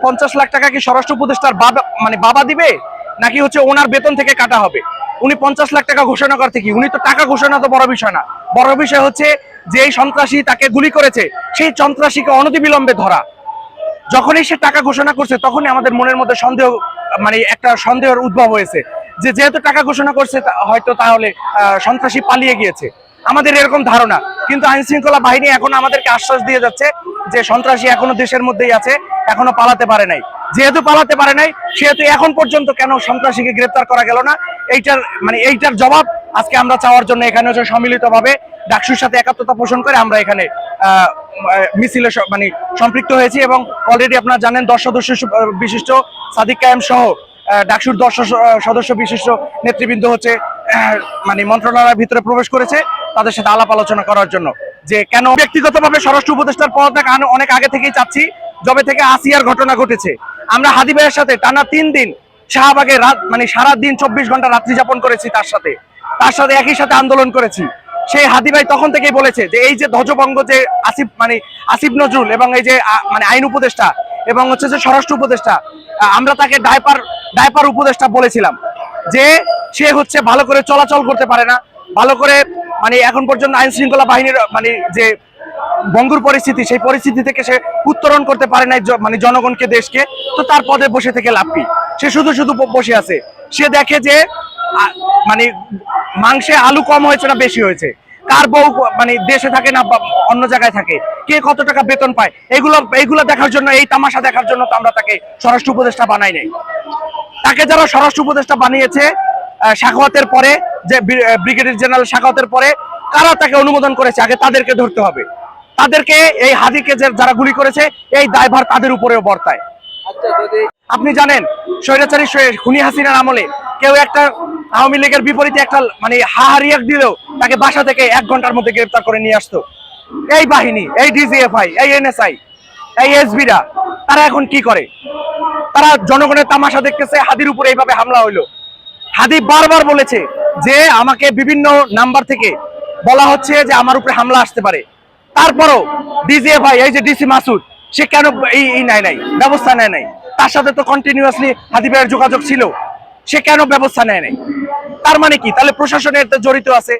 50 লাখ টাকা কি স্বরাষ্ট্র উপদেষ্টার বাবা মানে বাবা দিবে, নাকি হচ্ছে ওনার বেতন থেকে কাটা হবে? উনি 50 লাখ টাকা ঘোষণা করতে কি, উনি তো টাকা ঘোষণা তো বড় বিষয় না। বড় বিষয় হচ্ছে যে এই সন্ত্রাসী তাকে গুলি করেছে সেই সন্ত্রাসীকে অনতিবিলম্বে ধরা। যখনই সে টাকা ঘোষণা করছে তখনই আমাদের মনের মধ্যে সন্দেহ, মানে একটা সন্দেহের উদ্ভব হয়েছে যে যেহেতু টাকা ঘোষণা করছে হয়তো তাহলে সন্ত্রাসী পালিয়ে গিয়েছে, আমাদের এরকম ধারণা। কিন্তু আইন শৃঙ্খলা বাহিনী এখন আমাদেরকে আশ্বাস দিয়ে যাচ্ছে যে সন্ত্রাসী এখনো দেশের মধ্যেই আছে, এখনো পালাতে পারে নাই। যেহেতু পালাতে পারে নাই সেহেতু এখন পর্যন্ত কেন সন্ত্রাসীকে গ্রেপ্তার করা গেল না, এইটার জবাব আজকে আমরা চাওয়ার জন্য এখানে হচ্ছে সম্মিলিতভাবে ডাকসুর সাথে একাত্মতা পোষণ করে আমরা এখানে মিছিলে মানে সম্পৃক্ত হয়েছি। এবং অলরেডি আপনারা জানেন 10 সদস্য বিশিষ্ট সাদিক কায়েম সহ ডাকসুর 10 সদস্য বিশিষ্ট নেতৃবৃন্দ হচ্ছে মানে মন্ত্রণালয়ের ভিতরে প্রবেশ করেছে তাদের সাথে আলাপ আলোচনা করার জন্য। যে কেন ব্যক্তিগতভাবে স্বরাষ্ট্র উপদেষ্টার পদত্যাগ অনেক আগে থেকেই চাচ্ছি, যবে থেকে আসিয়ার ঘটনা ঘটেছে। আমরা হাদি ভাইয়ের সাথে টানা 3 দিন শাহবাগে মানে সারা দিন 24 ঘন্টা রাত্রি যাপন করেছি, তার সাথে একই সাথে আন্দোলন করেছি। সেই হাদি ভাই তখন থেকেই বলেছে যে এই যে ধ্বজভঙ্গ যে আসিফ নজরুল এবং এই যে মানে আইন উপদেষ্টা এবং হচ্ছে যে স্বরাষ্ট্র উপদেষ্টা, আমরা তাকে ডাইপার উপদেষ্টা বলেছিলাম যে সে হচ্ছে ভালো করে চলাচল করতে পারে না, ভালো করে মানে এখন পর্যন্ত আইন শৃঙ্খলা বাহিনীর মানে যে ভঙ্গুর পরিস্থিতি সেই পরিস্থিতি থেকে সে উত্তরণ করতে পারে নাই মানে জনগণকে, দেশকে। তো তার পদে বসে থেকে লাভ কি? সে শুধু বসে আছে। সে দেখে যে মানে মাংসে আলু কম হয়েছে না বেশি হয়েছে, কার বউ মানে দেশে থাকে না অন্য জায়গায় থাকে, কে কত টাকা বেতন পায়, এইগুলো দেখার জন্য, এই তামাশা দেখার জন্য তো আমরা তাকে স্বরাষ্ট্র উপদেষ্টা বানাই নাই। তাকে যারা স্বরাষ্ট্র উপদেষ্টা বানিয়েছে সাখাওয়াতের পরে, যে ব্রিগেডিয়ার জেনারেল সাখাওয়াতের পরে, কারা তাকে অনুমোদন করেছে আগে তাদেরকে ধরতে হবে। তাদেরকে এই হাদিকে যারা গুলি করেছে এই দায়ভার তাদের উপরেও বর্তায়। আপনি জানেন স্বৈরাচারী খুনি হাসিনার আমলে কেউ একটা আওয়ামী লীগের বিপরীতে একটা মানে হাহারিয়াক দিলেও তাকে বাসা থেকে 1 ঘন্টার মধ্যে গ্রেফতার করে নিয়ে আসতো এই বাহিনী, এই ডিজিএফআই, এই এনএসআই, এই এসবিরা। তারা এখন কি করে? তারা জনগণের তামাশা দেখতেছে। হাদির উপরে এইভাবে হামলা হইলো। হাদি বারবার বলেছে যে আমাকে বিভিন্ন নাম্বার থেকে বলা হচ্ছে যে আমার উপরে হামলা আসতে পারে। তারপরও ডিজিএফআই, এই যে ডিসি মাসুদ, সে কেন এই নাই ব্যবস্থা নেয় নাই? তার সাথে তো কন্টিনিউয়াসলি হাদি ভাইয়ের যোগাযোগ ছিল, সে কেন ব্যবস্থা নেয় নাই? তার মানে কি? তাহলে প্রশাসনের তো জড়িত আছে,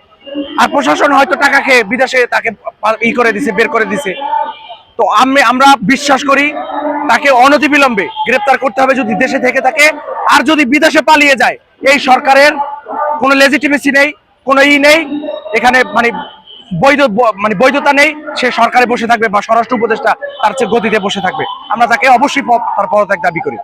আর প্রশাসন হয়তো টাকা খেয়ে বিদেশে তাকে বের করে দিছে। তো আমরা বিশ্বাস করি তাকে অনতিবিলম্বে গ্রেপ্তার করতে হবে যদি দেশে থেকে থাকে। আর যদি বিদেশে পালিয়ে যায়, এই সরকারের কোনো লেজিটিমেসি নেই, কোনো নেই এখানে, মানে বৈধতা নেই। সে সরকারে বসে থাকবে বা স্বরাষ্ট্র উপদেষ্টা তার চেয়ে গতিতে বসে থাকবে। আমরা তাকে অবশ্যই তার পদত্যাগ দাবি করি।